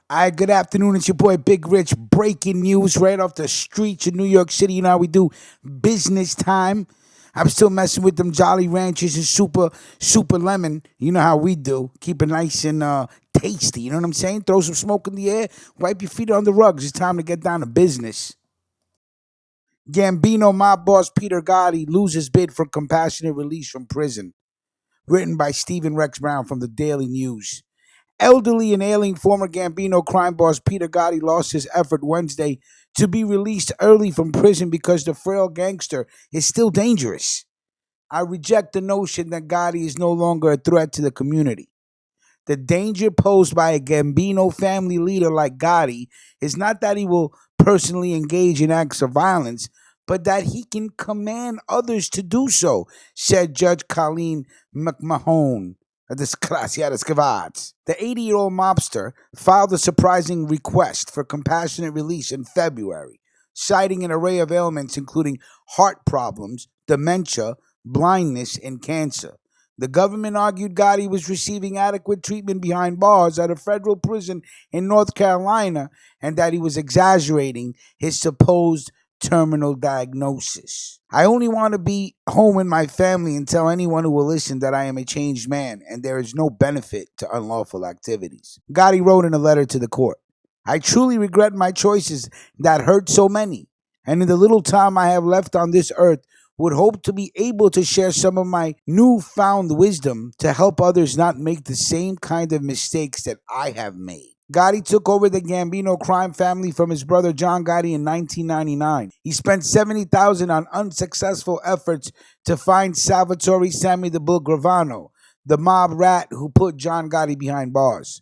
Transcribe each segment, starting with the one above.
Hi, good afternoon. It's your boy Big Rich. Breaking news right off the streets of New York City. You know how we do business time. I'm still messing with them Jolly Ranchers and Super Lemon. You know how we do. Keep it nice and tasty. You know what I'm saying? Throw some smoke in the air. Wipe your feet on the rugs. It's time to get down to business. Gambino mob boss Peter Gotti loses bid for compassionate release from prison. Written by Stephen Rex Brown from the Daily News. Elderly and ailing former Gambino crime boss Peter Gotti lost his effort Wednesday to be released early from prison because the frail gangster is still dangerous. I reject the notion that Gotti is no longer a threat to the community. The danger posed by a Gambino family leader like Gotti is not that he will personally engage in acts of violence, but that he can command others to do so, said Judge Colleen McMahon. Desgraciadas Kavats. The 80-year-old mobster filed a surprising request for compassionate release in February, citing an array of ailments including heart problems, dementia, blindness, and cancer. The government argued Gotti was receiving adequate treatment behind bars at a federal prison in North Carolina and that he was exaggerating his supposed terminal diagnosis. I only want to be home with my family and tell anyone who will listen that I am a changed man and there is no benefit to unlawful activities. Gotti wrote in a letter to the court, I truly regret my choices that hurt so many, and in the little time I have left on this earth, would hope to be able to share some of my newfound wisdom to help others not make the same kind of mistakes that I have made. Gotti took over the Gambino crime family from his brother John Gotti in 1999. He spent $70,000 on unsuccessful efforts to find Salvatore Sammy the Bull Gravano, the mob rat who put John Gotti behind bars.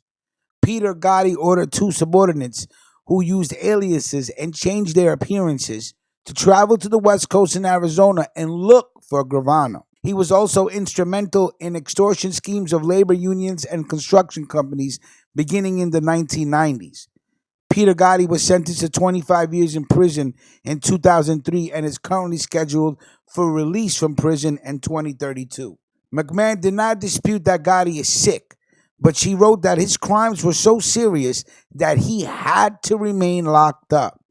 Peter Gotti ordered two subordinates who used aliases and changed their appearances to travel to the West Coast in Arizona and look for Gravano. He was also instrumental in extortion schemes of labor unions and construction companies beginning in the 1990s. Peter Gotti was sentenced to 25 years in prison in 2003 and is currently scheduled for release from prison in 2032. McMahon did not dispute that Gotti is sick, but she wrote that his crimes were so serious that he had to remain locked up.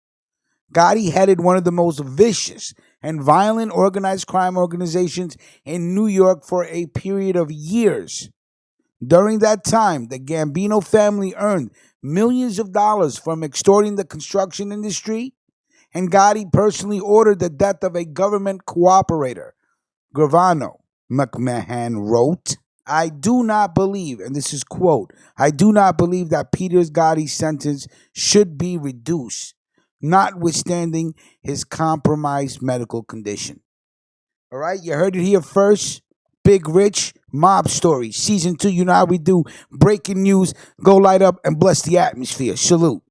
Gotti headed one of the most vicious and violent organized crime organizations in New York for a period of years. During that time, the Gambino family earned millions of dollars from extorting the construction industry, and Gotti personally ordered the death of a government cooperator, Gravano. McMahon wrote, I do not believe, and this is quote, I do not believe that Peter Gotti's sentence should be reduced, notwithstanding his compromised medical condition. All right, you heard it here first. Big Rich, Mob Story, Season 2, you know how we do. Breaking news, go light up and bless the atmosphere. Salute.